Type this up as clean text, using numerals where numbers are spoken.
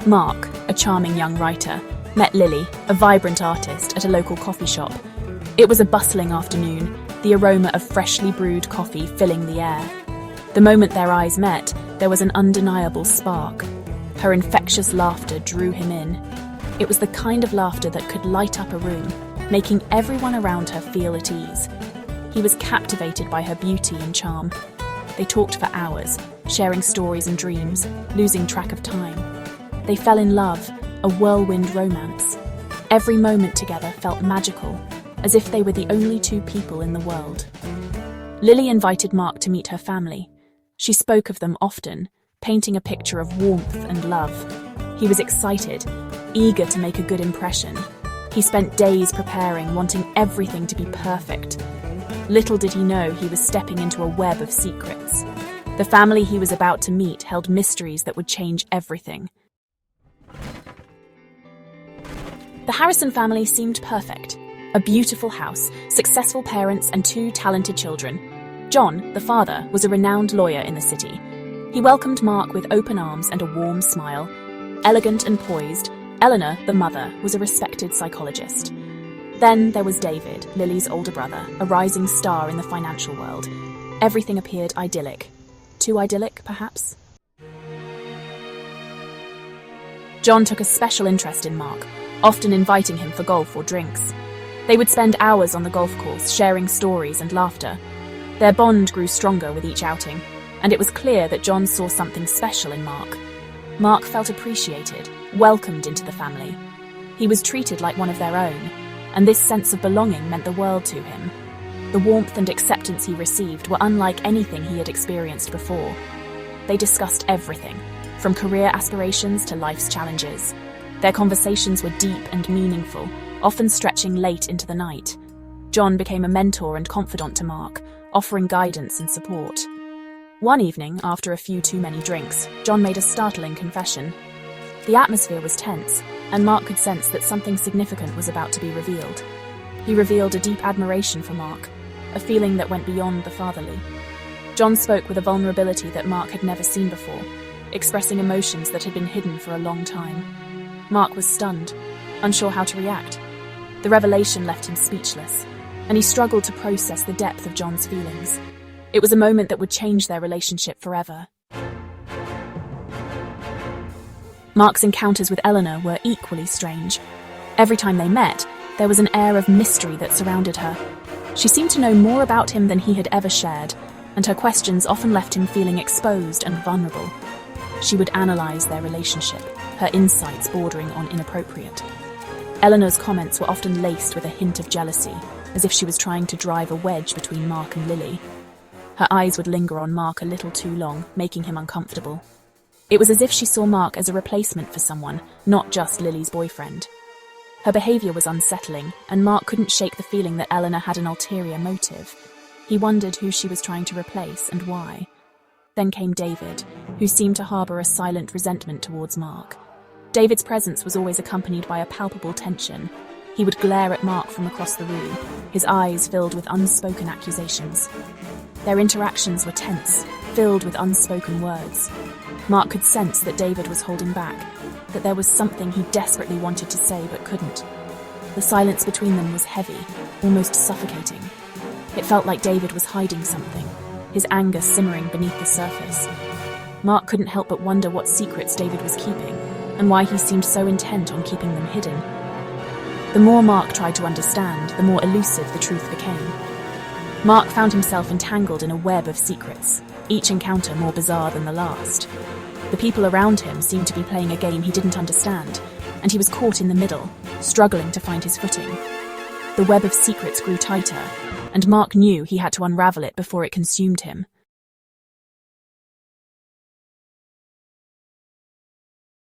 Mark, a charming young writer, met Lily, a vibrant artist, at a local coffee shop. It was a bustling afternoon, the aroma of freshly brewed coffee filling the air. The moment their eyes met, there was an undeniable spark. Her infectious laughter drew him in. It was the kind of laughter that could light up a room, making everyone around her feel at ease. He was captivated by her beauty and charm. They talked for hours, sharing stories and dreams, losing track of time. They fell in love, a whirlwind romance. Every moment together felt magical, as if they were the only two people in the world. Lily invited Mark to meet her family. She spoke of them often, painting a picture of warmth and love. He was excited, eager to make a good impression. He spent days preparing, wanting everything to be perfect. Little did he know he was stepping into a web of secrets. The family he was about to meet held mysteries that would change everything. The Harrison family seemed perfect. A beautiful house, successful parents, and 2 talented children. John, the father, was a renowned lawyer in the city. He welcomed Mark with open arms and a warm smile. Elegant and poised, Eleanor, the mother, was a respected psychologist. Then there was David, Lily's older brother, a rising star in the financial world. Everything appeared idyllic. Too idyllic, perhaps? John took a special interest in Mark, often inviting him for golf or drinks. They would spend hours on the golf course, sharing stories and laughter. Their bond grew stronger with each outing, and it was clear that John saw something special in Mark. Mark felt appreciated, welcomed into the family. He was treated like one of their own, and this sense of belonging meant the world to him. The warmth and acceptance he received were unlike anything he had experienced before. They discussed everything, from career aspirations to life's challenges. Their conversations were deep and meaningful, often stretching late into the night. John became a mentor and confidant to Mark, offering guidance and support. One evening, after a few too many drinks, John made a startling confession. The atmosphere was tense, and Mark could sense that something significant was about to be revealed. He revealed a deep admiration for Mark, a feeling that went beyond the fatherly. John spoke with a vulnerability that Mark had never seen before, expressing emotions that had been hidden for a long time. Mark was stunned, unsure how to react. The revelation left him speechless, and he struggled to process the depth of John's feelings. It was a moment that would change their relationship forever. Mark's encounters with Eleanor were equally strange. Every time they met, there was an air of mystery that surrounded her. She seemed to know more about him than he had ever shared, and her questions often left him feeling exposed and vulnerable. She would analyze their relationship, her insights bordering on inappropriate. Eleanor's comments were often laced with a hint of jealousy, as if she was trying to drive a wedge between Mark and Lily. Her eyes would linger on Mark a little too long, making him uncomfortable. It was as if she saw Mark as a replacement for someone, not just Lily's boyfriend. Her behavior was unsettling, and Mark couldn't shake the feeling that Eleanor had an ulterior motive. He wondered who she was trying to replace and why. Then came David, who seemed to harbor a silent resentment towards Mark. David's presence was always accompanied by a palpable tension. He would glare at Mark from across the room, his eyes filled with unspoken accusations. Their interactions were tense, filled with unspoken words. Mark could sense that David was holding back, that there was something he desperately wanted to say but couldn't. The silence between them was heavy, almost suffocating. It felt like David was hiding something, his anger simmering beneath the surface. Mark couldn't help but wonder what secrets David was keeping, and why he seemed so intent on keeping them hidden. The more Mark tried to understand, the more elusive the truth became. Mark found himself entangled in a web of secrets, each encounter more bizarre than the last. The people around him seemed to be playing a game he didn't understand, and he was caught in the middle, struggling to find his footing. The web of secrets grew tighter, and Mark knew he had to unravel it before it consumed him.